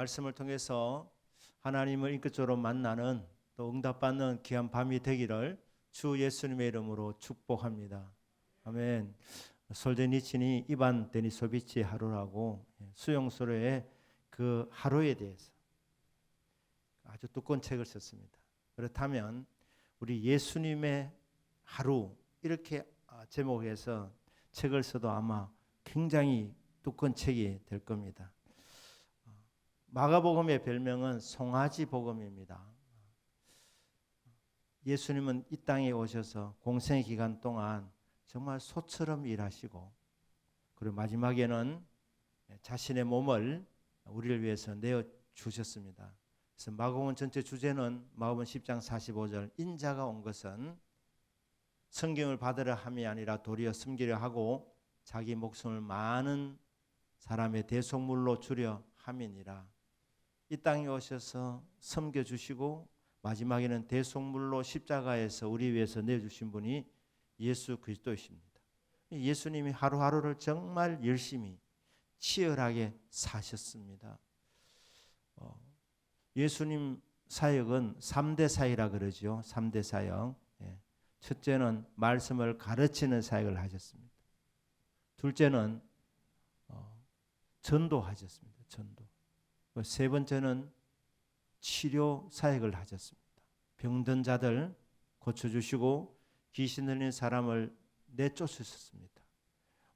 말씀을 통해서 하나님을 인격적으로 만나는 또 응답받는 귀한 밤이 되기를 주 예수님의 이름으로 축복합니다. 아멘. 솔제니친이 이반 데니소비치 하루라고 수용소로의 그 하루에 대해서 아주 두꺼운 책을 썼습니다. 그렇다면 우리 예수님의 하루 이렇게 제목에서 책을 써도 아마 굉장히 두꺼운 책이 될 겁니다. 마가복음의 별명은 송아지 복음입니다. 예수님은 이 땅에 오셔서 공생의 기간 동안 정말 소처럼 일하시고 그리고 마지막에는 자신의 몸을 우리를 위해서 내어주셨습니다. 그래서 마가복음 전체 주제는 마가복음 10장 45절 인자가 온 것은 성경을 받으려 함이 아니라 도리어 숨기려 하고 자기 목숨을 많은 사람의 대속물로 주려 함이니라. 이 땅에 오셔서 섬겨주시고 마지막에는 대속물로 십자가에서 우리 위해서 내주신 분이 예수 그리스도이십니다. 예수님이 하루하루를 정말 열심히 치열하게 사셨습니다. 예수님 사역은 3대 사역이라 그러죠. 3대 사역. 첫째는 말씀을 가르치는 사역을 하셨습니다. 둘째는 전도하셨습니다. 전도. 세 번째는 치료 사역을 하셨습니다. 병든 자들 고쳐주시고 귀신 들린 사람을 내쫓으셨습니다.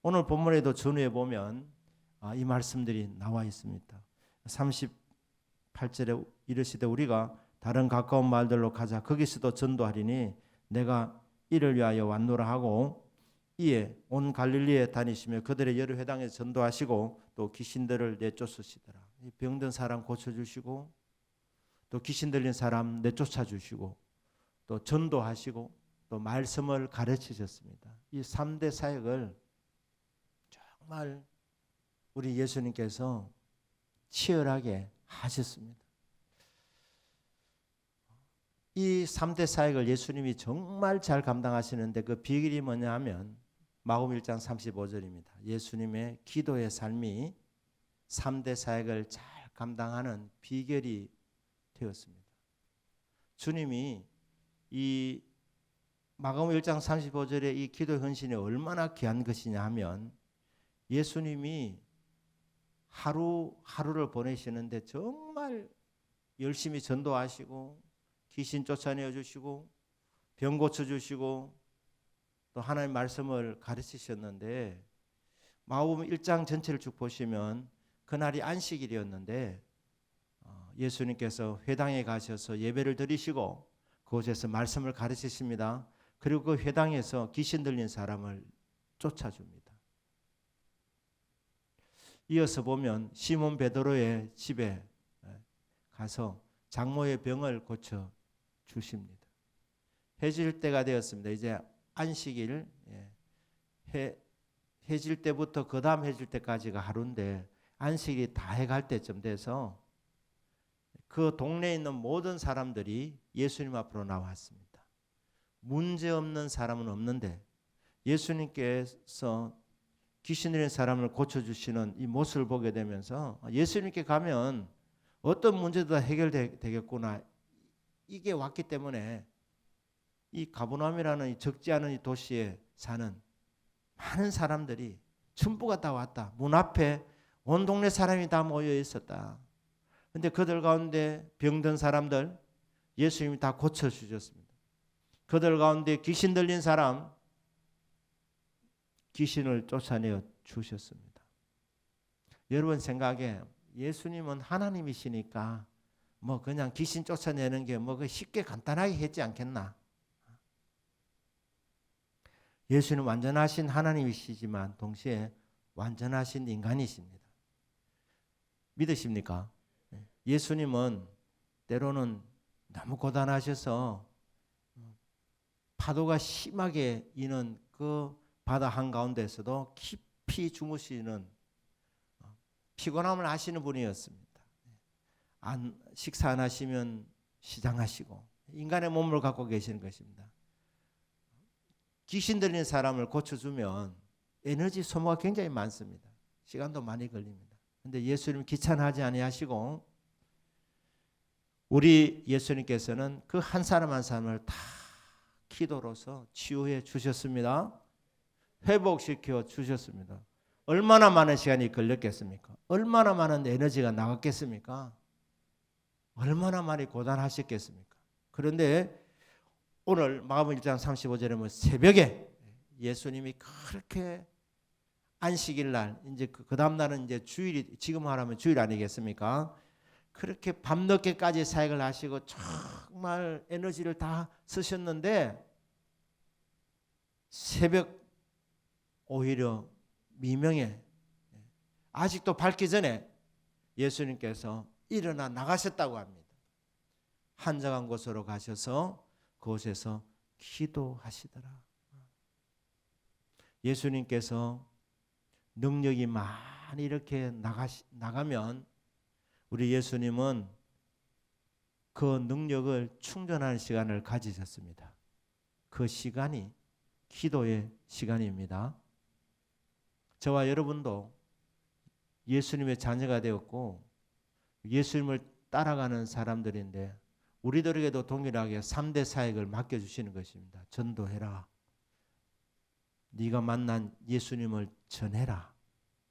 오늘 본문에도 전후에 보면 이 말씀들이 나와 있습니다. 38절에 이르시되 우리가 다른 가까운 말들로 가자 거기서도 전도하리니 내가 이를 위하여 왔노라 하고 이에 온 갈릴리에 다니시며 그들의 여러 회당에서 전도하시고 또 귀신들을 내쫓으시더라. 병든 사람 고쳐주시고 또 귀신 들린 사람 내쫓아주시고 또 전도하시고 또 말씀을 가르치셨습니다. 이 3대 사역을 정말 우리 예수님께서 치열하게 하셨습니다. 이 3대 사역을 예수님이 정말 잘 감당하시는데 그 비결이 뭐냐 하면 마가복음 1장 35절입니다. 예수님의 기도의 삶이 3대 사역을 잘 감당하는 비결이 되었습니다. 주님이 이 마가복음 1장 35절의 이 기도 헌신이 얼마나 귀한 것이냐 하면 예수님이 하루하루를 보내시는데 정말 열심히 전도하시고 귀신 쫓아내어 주시고 병 고쳐주시고 또 하나님의 말씀을 가르치셨는데 마가복음 1장 전체를 쭉 보시면 그날이 안식일이었는데 예수님께서 회당에 가셔서 예배를 드리시고 그곳에서 말씀을 가르치십니다. 그리고 그 회당에서 귀신 들린 사람을 쫓아줍니다. 이어서 보면 시몬 베드로의 집에 가서 장모의 병을 고쳐 주십니다. 해질 때가 되었습니다. 이제 안식일 해질 때부터 그 다음 해질 때까지가 하루인데 안식일이 다 해갈 때쯤 돼서 그 동네에 있는 모든 사람들이 예수님 앞으로 나왔습니다. 문제없는 사람은 없는데 예수님께서 귀신 들린 사람을 고쳐주시는 이 모습을 보게 되면서 예수님께 가면 어떤 문제도 다 해결되겠구나. 이게 왔기 때문에 이 가버나움이라는 이 적지 않은 이 도시에 사는 많은 사람들이 전부가 다 왔다. 문 앞에 온 동네 사람이 다 모여 있었다. 그런데 그들 가운데 병든 사람들 예수님이 다 고쳐주셨습니다. 그들 가운데 귀신 들린 사람 귀신을 쫓아내어 주셨습니다. 여러분 생각에 예수님은 하나님이시니까 뭐 그냥 귀신 쫓아내는 게 뭐 쉽게 간단하게 했지 않겠나? 예수는 완전하신 하나님이시지만 동시에 완전하신 인간이십니다. 믿으십니까? 예수님은 때로는 너무 고단하셔서 파도가 심하게 이는 그 바다 한가운데에서도 깊이 주무시는 피곤함을 아시는 분이었습니다. 식사 안 하시면 시장하시고 인간의 몸을 갖고 계시는 것입니다. 귀신 들린 사람을 고쳐주면 에너지 소모가 굉장히 많습니다. 시간도 많이 걸립니다. 그런데 예수님은 귀찮아하지 아니하시고 우리 예수님께서는 그 한 사람 한 사람을 다 기도로서 치유해 주셨습니다. 회복시켜 주셨습니다. 얼마나 많은 시간이 걸렸겠습니까? 얼마나 많은 에너지가 나갔겠습니까? 얼마나 많이 고단하셨겠습니까? 그런데 오늘 마가복음 1장 35절에 보면 새벽에 예수님이 그렇게 안식일 날, 이제 그 다음 날은 이제 주일이, 지금 말하면 주일 아니겠습니까? 그렇게 밤늦게까지 사역을 하시고 정말 에너지를 다 쓰셨는데 새벽 오히려 미명에 아직도 밝기 전에 예수님께서 일어나 나가셨다고 합니다. 한적한 곳으로 가셔서 그곳에서 기도하시더라. 예수님께서 능력이 많이 이렇게 나가면 우리 예수님은 그 능력을 충전하는 시간을 가지셨습니다. 그 시간이 기도의 시간입니다. 저와 여러분도 예수님의 자녀가 되었고 예수님을 따라가는 사람들인데 우리들에게도 동일하게 3대 사역을 맡겨주시는 것입니다. 전도해라. 네가 만난 예수님을 전해라.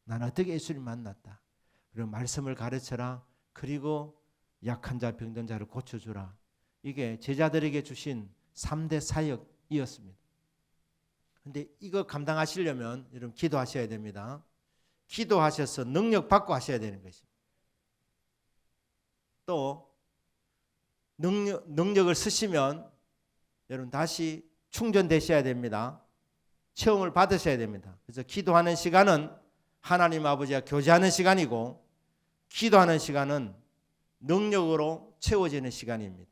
난 어떻게 예수님 만났다. 그리고 말씀을 가르쳐라. 그리고 약한 자 병든 자를 고쳐주라. 이게 제자들에게 주신 3대 사역이었습니다. 그런데 이거 감당하시려면 여러분 기도하셔야 됩니다. 기도하셔서 능력 받고 하셔야 되는 것입니다. 또 능력을 쓰시면 여러분 다시 충전되셔야 됩니다. 체험을 받으셔야 됩니다. 그래서 기도하는 시간은 하나님 아버지와 교제하는 시간이고 기도하는 시간은 능력으로 채워지는 시간입니다.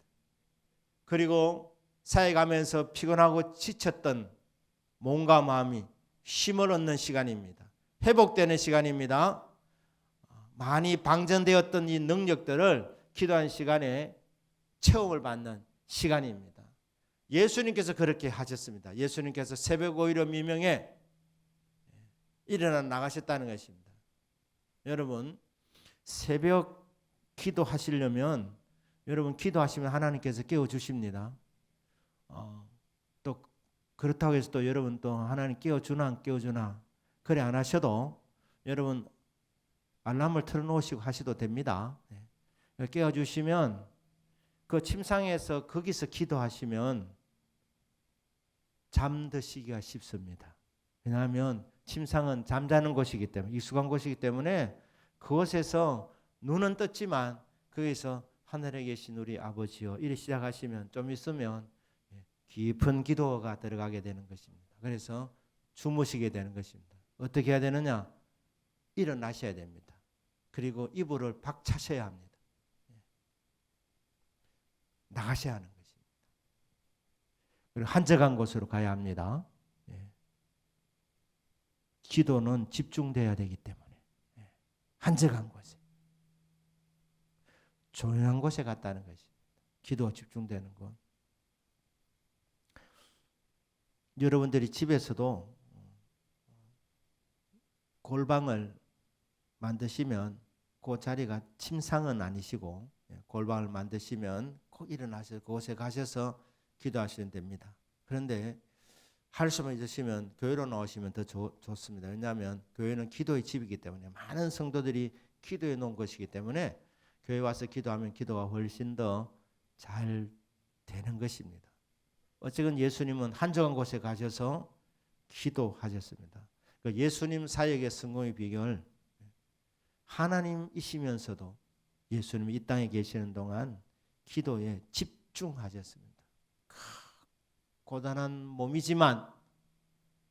그리고 사역하면서 피곤하고 지쳤던 몸과 마음이 힘을 얻는 시간입니다. 회복되는 시간입니다. 많이 방전되었던 이 능력들을 기도하는 시간에 체험을 받는 시간입니다. 예수님께서 그렇게 하셨습니다. 예수님께서 새벽 오히려 미명에 일어나 나가셨다는 것입니다. 여러분 새벽 기도하시려면 여러분 기도하시면 하나님께서 깨워주십니다. 또 그렇다고 해서 또 여러분 또 하나님 깨워주나 안 깨워주나 그래 안 하셔도 여러분 알람을 틀어놓으시고 하셔도 됩니다. 깨워주시면 그 침상에서 거기서 기도하시면 잠드시기가 쉽습니다. 왜냐하면 침상은 잠자는 곳이기 때문에 익숙한 곳이기 때문에 그곳에서 눈은 떴지만 거기서 하늘에 계신 우리 아버지여 이렇게 시작하시면 좀 있으면 깊은 기도가 들어가게 되는 것입니다. 그래서 주무시게 되는 것입니다. 어떻게 해야 되느냐? 일어나셔야 됩니다. 그리고 이불을 박차셔야 합니다. 나가셔야 하는 것입니다. 그리고 한적한 곳으로 가야 합니다. 기도는 집중돼야 되기 때문에 한적한 곳에 조용한 곳에 갔다는 것입니다. 기도가 집중되는 곳. 여러분들이 집에서도 골방을 만드시면 그 자리가 침상은 아니시고 골방을 만드시면 꼭 일어나셔서 그곳에 가셔서 기도하시면 됩니다. 그런데 할 수만 있으시면 교회로 나오시면 더 좋습니다. 왜냐하면 교회는 기도의 집이기 때문에 많은 성도들이 기도해 놓은 것이기 때문에 교회 와서 기도하면 기도가 훨씬 더 잘 되는 것입니다. 어쨌든 예수님은 한적한 곳에 가셔서 기도하셨습니다. 예수님 사역의 성공의 비결 하나님이시면서도 예수님이 이 땅에 계시는 동안 기도에 집중하셨습니다. 고단한 몸이지만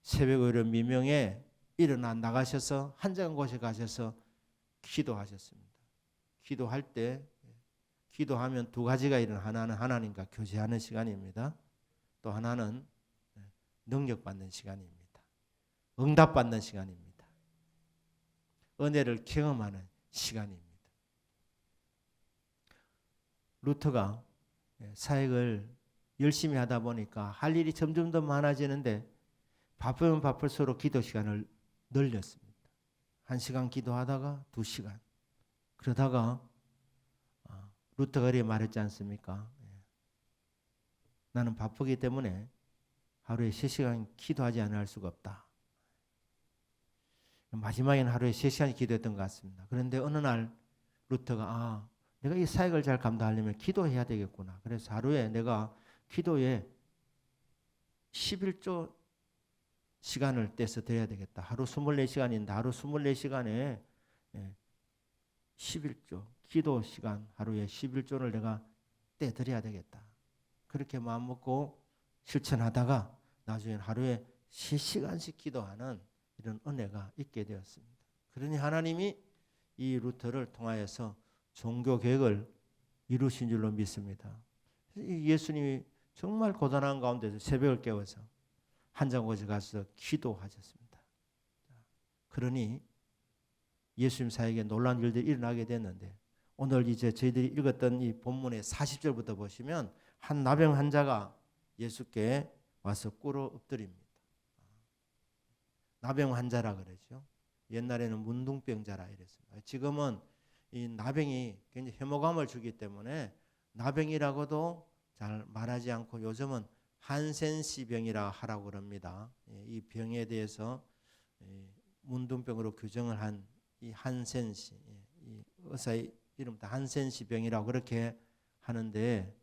새벽 오히려 미명에 일어나 나가셔서 한적한 곳에 가셔서 기도하셨습니다. 기도할 때 기도하면 두 가지가 일어나 하나는 하나님과 교제하는 시간입니다. 또 하나는 능력받는 시간입니다. 응답받는 시간입니다. 은혜를 경험하는 시간입니다. 루터가 사역을 열심히 하다 보니까 할 일이 점점 더 많아지는데 바쁘면 바쁠수록 기도 시간을 늘렸습니다. 1시간 기도하다가 2시간. 그러다가 루터가 그렇게 말했지 않습니까? 나는 바쁘기 때문에 하루에 3시간 기도하지 않을 수가 없다. 마지막에는 하루에 3시간 기도했던 것 같습니다. 그런데 어느 날 루터가 내가 이 사역을 잘 감당하려면 기도해야 되겠구나. 그래서 하루에 내가 기도에 11조 시간을 떼서 드려야 되겠다. 하루 24시간인데 하루 24시간에 11조 기도 시간 하루에 11조를 내가 떼드려야 되겠다. 그렇게 마음먹고 실천하다가 나중에 하루에 3시간씩 기도하는 이런 은혜가 있게 되었습니다. 그러니 하나님이 이 루터를 통하여서 종교 계획을 이루신 줄로 믿습니다. 예수님이 정말 고단한 가운데서 새벽을 깨워서 한장고지 가서 기도하셨습니다. 그러니 예수님 사역에 놀라운 일들이 일어나게 됐는데 오늘 이제 저희들이 읽었던 이 본문의 40절부터 보시면 한 나병 환자가 예수께 와서 꿇어 엎드립니다. 나병 환자라 그러죠. 옛날에는 문둥병자라 이랬습니다. 지금은 이 나병이 굉장히 혐오감을 주기 때문에 나병이라고도 잘 말하지 않고 요즘은 한센시 병이라 하라고 그럽니다. 이 병에 대해서 문둥병으로 규정을 한 이 한센시, 이 의사의 이름도 한센시 병이라고 그렇게 하는데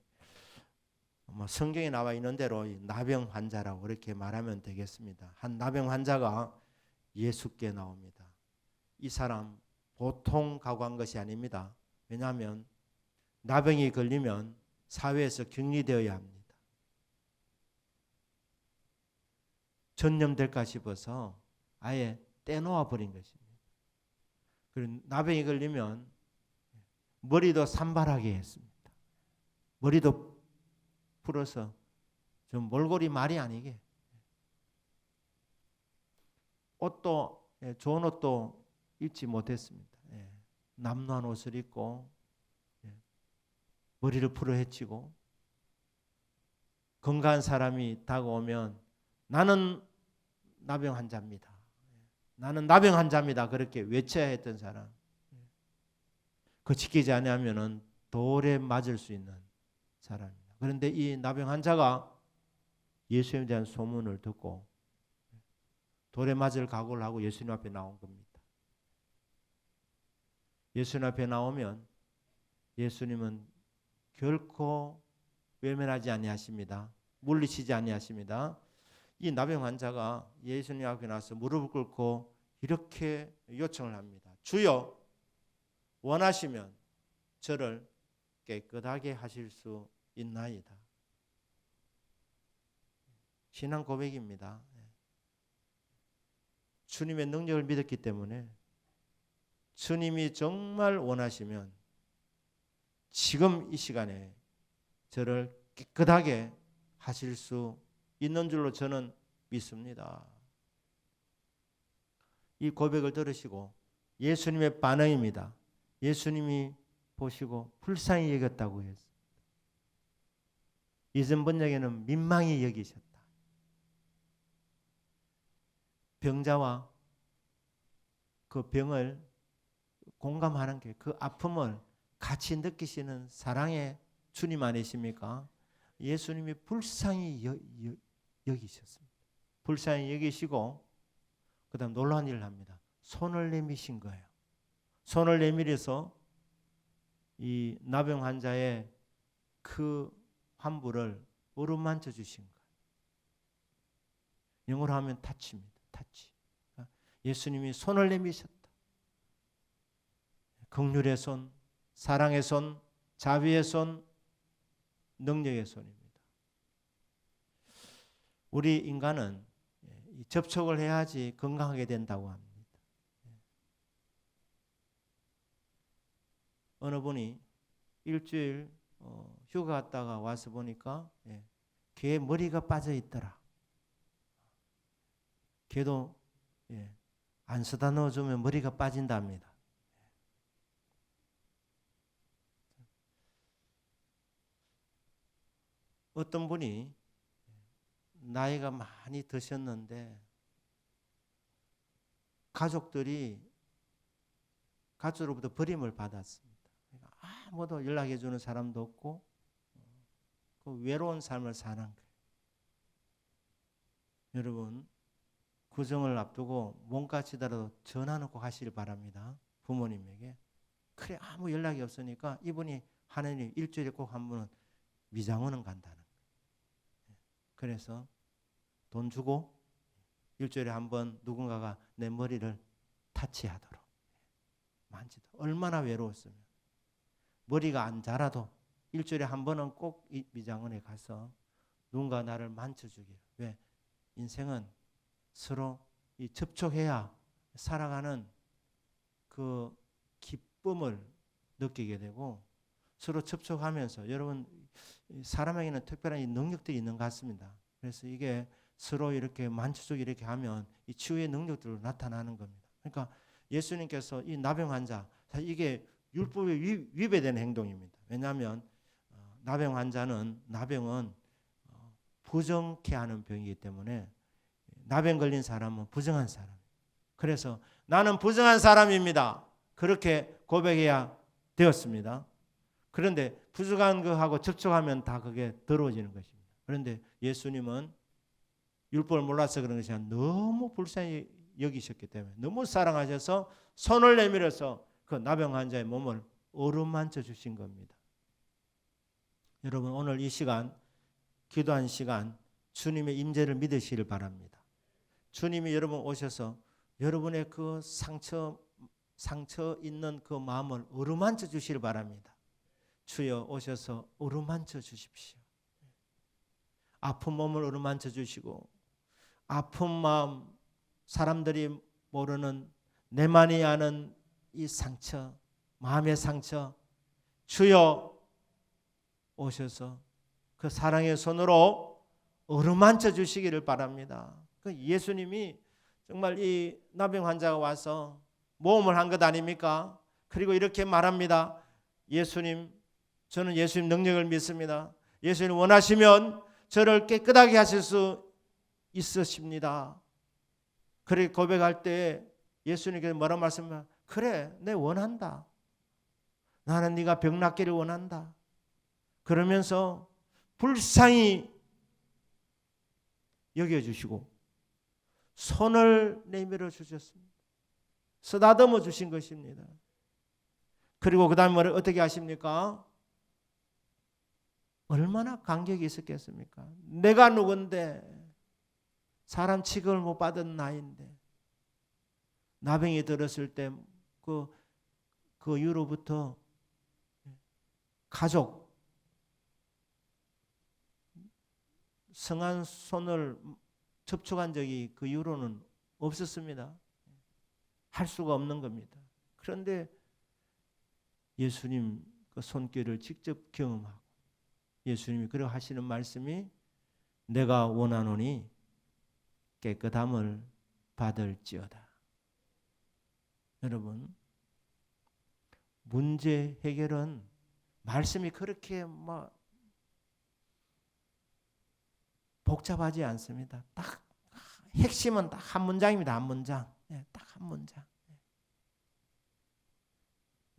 성경에 나와 있는 대로 나병 환자라고 그렇게 말하면 되겠습니다. 한 나병 환자가 예수께 나옵니다. 이 사람 보통 각오한 것이 아닙니다. 왜냐하면 나병이 걸리면 사회에서 격리되어야 합니다. 전염될까 싶어서 아예 떼놓아 버린 것입니다. 그리고 나병이 걸리면 머리도 산발하게 했습니다. 머리도 풀어서 좀 몰골이 말이 아니게 옷도 좋은 옷도 입지 못했습니다. 남루한 옷을 입고 머리를 풀어 헤치고 건강한 사람이 다가오면 나는 나병 환자입니다. 나는 나병 환자입니다. 그렇게 외쳐야 했던 사람. 그 지키지 않으면 돌에 맞을 수 있는 사람입니다. 그런데 이 나병 환자가 예수님에 대한 소문을 듣고 돌에 맞을 각오를 하고 예수님 앞에 나온 겁니다. 예수님 앞에 나오면 예수님은 결코 외면하지 아니하십니다. 물리치지 아니하십니다. 이 나병 환자가 예수님 앞에 나서 무릎을 꿇고 이렇게 요청을 합니다. 주여 원하시면 저를 깨끗하게 하실 수 있나이다. 신앙 고백입니다. 주님의 능력을 믿었기 때문에 주님이 정말 원하시면 지금 이 시간에 저를 깨끗하게 하실 수 있는 줄로 저는 믿습니다. 이 고백을 들으시고 예수님의 반응입니다. 예수님이 보시고 불쌍히 여겼다고 했습니다. 이전 번역에는 민망히 여기셨다. 병자와 그 병을 공감하는 게 그 아픔을 같이 느끼시는 사랑의 주님 아니십니까? 예수님이 불쌍히 여기셨습니다. 불쌍히 여기시고 그 다음 놀라운 일을 합니다. 손을 내미신 거예요. 손을 내밀어서 이 나병 환자의 그 환부를 어루만져 주신 거예요. 영어로 하면 타치입니다. 타치. 예수님이 손을 내미셨다. 긍휼의 손, 사랑의 손, 자비의 손, 능력의 손입니다. 우리 인간은 접촉을 해야지 건강하게 된다고 합니다. 어느 분이 일주일 휴가 갔다가 와서 보니까 개의 머리가 빠져 있더라. 개도 안 쓰다 넣어주면 머리가 빠진답니다. 어떤 분이 나이가 많이 드셨는데 가족으로부터 버림을 받았습니다. 아무도 연락해 주는 사람도 없고 그 외로운 삶을 사는 거예요. 여러분, 구정을 앞두고 몸까지더라도 전화는 꼭 하시길 바랍니다. 부모님에게. 그래, 아무 연락이 없으니까 이분이 하나님 일주일에 꼭 한 번은 미장원은 간다는 거예요. 그래서 돈 주고 일주일에 한 번 누군가가 내 머리를 타치하도록 만지도록. 얼마나 외로웠으면. 머리가 안 자라도 일주일에 한 번은 꼭 이 미장원에 가서 누군가 나를 만져주기를. 왜? 인생은 서로 이 접촉해야 살아가는 그 기쁨을 느끼게 되고, 서로 접촉하면서 여러분 사람에게는 특별한 이 능력들이 있는 것 같습니다. 그래서 이게 서로 이렇게 만져주기 이렇게 하면 이 치유의 능력들로 나타나는 겁니다. 그러니까 예수님께서 이 나병 환자, 사실 이게 율법에 위배되는 행동입니다. 왜냐하면 나병은 부정케 하는 병이기 때문에 나병 걸린 사람은 부정한 사람. 그래서 나는 부정한 사람입니다. 그렇게 고백해야 되었습니다. 그런데 부정한 거하고 접촉하면 다 그게 더러워지는 것입니다. 그런데 예수님은 율법을 몰라서 그런 것이 아니라 너무 불쌍히 여기셨기 때문에 너무 사랑하셔서 손을 내밀어서 그 나병 환자의 몸을 어루만져 주신 겁니다. 여러분, 오늘 이 시간, 기도한 시간, 주님의 임재를 믿으시길 바랍니다. 주님이 여러분 오셔서 여러분의 그 상처 있는 그 마음을 어루만져 주시길 바랍니다. 주여 오셔서 어루만져 주십시오. 아픈 몸을 어루만져 주시고, 아픈 마음, 사람들이 모르는 내만이 아는 이 상처, 마음의 상처, 주여 오셔서 그 사랑의 손으로 어루만져 주시기를 바랍니다. 그 예수님이 정말 이 나병 환자가 와서 모험을 한 것 아닙니까? 그리고 이렇게 말합니다. 예수님, 저는 예수님 능력을 믿습니다. 예수님 원하시면 저를 깨끗하게 하실 수 있으십니다. 그렇게 고백할 때 예수님께서 뭐라고 말씀하세요? 그래, 내 원한다. 나는 네가 병 낫기를 원한다. 그러면서 불쌍히 여겨주시고 손을 내밀어 주셨습니다. 쓰다듬어 주신 것입니다. 그리고 그 다음에 어떻게 하십니까? 얼마나 감격이 있었겠습니까? 내가 누군데, 사람 취급을 못 받은 나인데, 나병이 들었을 때 그 이후로부터 가족, 성한 손을 접촉한 적이 그 이후로는 없었습니다. 할 수가 없는 겁니다. 그런데 예수님 그 손길을 직접 경험하고 예수님이 그렇게 하시는 말씀이 내가 원하노니 깨끗함을 받을지어다. 여러분, 문제 해결은 말씀이 그렇게 복잡하지 않습니다. 딱 핵심은 딱 한 문장입니다. 한 문장. 딱 한 문장.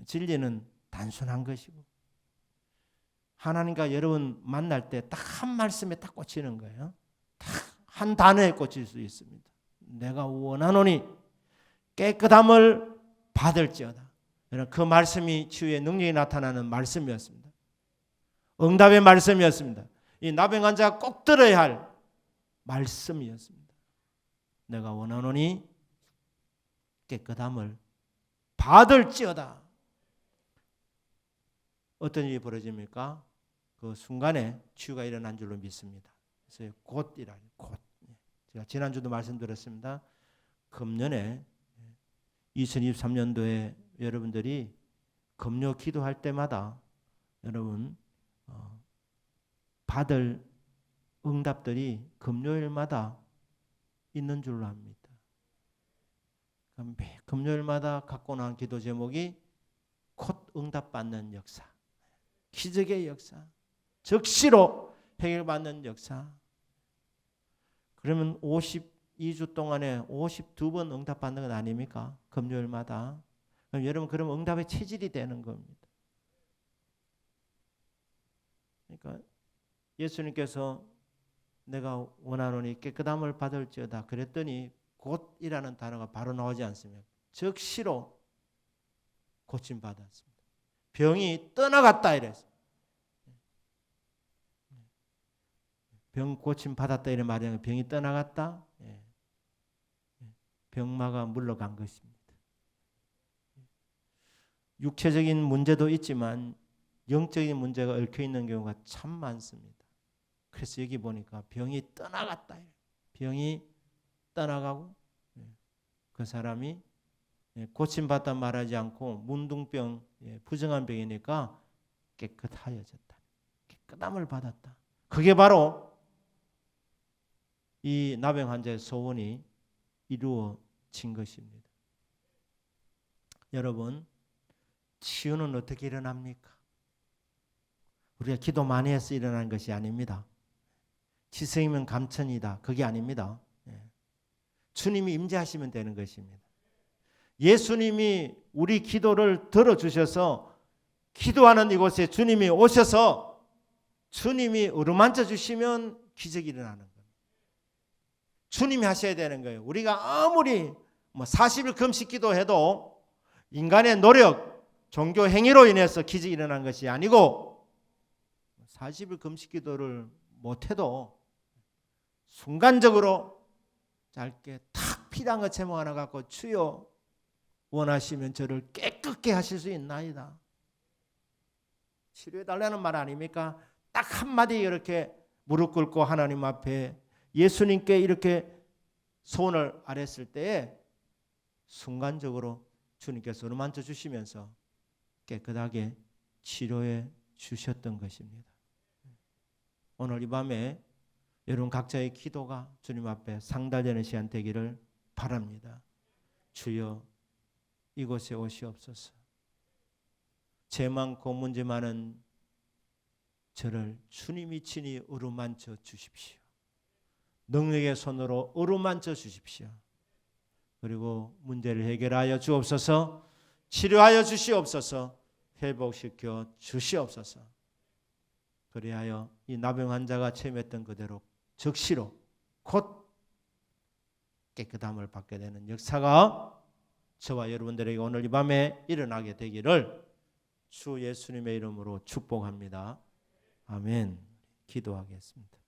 진리는 단순한 것이고 하나님과 여러분 만날 때 딱 한 말씀에 딱 꽂히는 거예요. 딱 한 단어에 꽂힐 수 있습니다. 내가 원하노니 깨끗함을 받을지어다. 그 말씀이 치유의 능력이 나타나는 말씀이었습니다. 응답의 말씀이었습니다. 이 나병 환자가 꼭 들어야 할 말씀이었습니다. 내가 원하노니 깨끗함을 받을지어다. 어떤 일이 벌어집니까? 그 순간에 치유가 일어난 줄로 믿습니다. 그래서 곧이라, 곧. 제가 지난주도 말씀드렸습니다. 금년에 2023년도에 여러분들이 금요 기도할 때마다 여러분 받을 응답들이 금요일마다 있는 줄로 압니다. 매 금요일마다 갖고 나온 기도 제목이 곧 응답받는 역사, 기적의 역사, 즉시로 해결받는 역사. 그러면 52주 동안에 52번 응답받는 건 아닙니까? 금요일마다. 그럼 여러분, 그러면 응답의 체질이 되는 겁니다. 그러니까 예수님께서 내가 원하노니 깨끗함을 받을지어다 그랬더니 곧이라는 단어가 바로 나오지 않습니까? 즉시로 고침받았습니다. 병이 떠나갔다 이랬어요. 병 고침받았다 이런 말이 병이 떠나갔다. 병마가 물러간 것입니다. 육체적인 문제도 있지만 영적인 문제가 얽혀 있는 경우가 참 많습니다. 그래서 여기 보니까 병이 떠나갔다. 병이 떠나가고 그 사람이 고침받다 말하지 않고 문둥병, 부정한 병이니까 깨끗하여졌다. 깨끗함을 받았다. 그게 바로 이 나병 환자의 소원이 이루어진 것입니다. 여러분, 치유는 어떻게 일어납니까? 우리가 기도 많이 해서 일어나는 것이 아닙니다. 지성이면 감천이다. 그게 아닙니다. 주님이 임재하시면 되는 것입니다. 예수님이 우리 기도를 들어주셔서 기도하는 이곳에 주님이 오셔서 주님이 어루만져 주시면 기적이 일어나는 거예요. 주님이 하셔야 되는 거예요. 우리가 아무리 40일 금식 기도해도 인간의 노력, 종교 행위로 인해서 기적이 일어난 것이 아니고 40일 금식 기도를 못해도 순간적으로 짧게 탁 피난 것 제목 하나 갖고 주여 원하시면 저를 깨끗게 하실 수 있나이다. 치료해달라는 말 아닙니까? 딱 한마디 이렇게 무릎 꿇고 하나님 앞에 예수님께 이렇게 손을 아랬을 때에 순간적으로 주님께서 어루만져 주시면서 깨끗하게 치료해 주셨던 것입니다. 오늘 이 밤에 여러분 각자의 기도가 주님 앞에 상달되는 시간 되기를 바랍니다. 주여 이곳에 오시옵소서. 죄 많고 문제 많은 저를 주님이 친히 어루만져 주십시오. 능력의 손으로 어루만져 주십시오. 그리고 문제를 해결하여 주옵소서. 치료하여 주시옵소서. 회복시켜 주시옵소서. 그리하여 이 나병 환자가 체험했던 그대로 즉시로 곧 깨끗함을 받게 되는 역사가 저와 여러분들에게 오늘 이 밤에 일어나게 되기를 주 예수님의 이름으로 축복합니다. 아멘. 기도하겠습니다.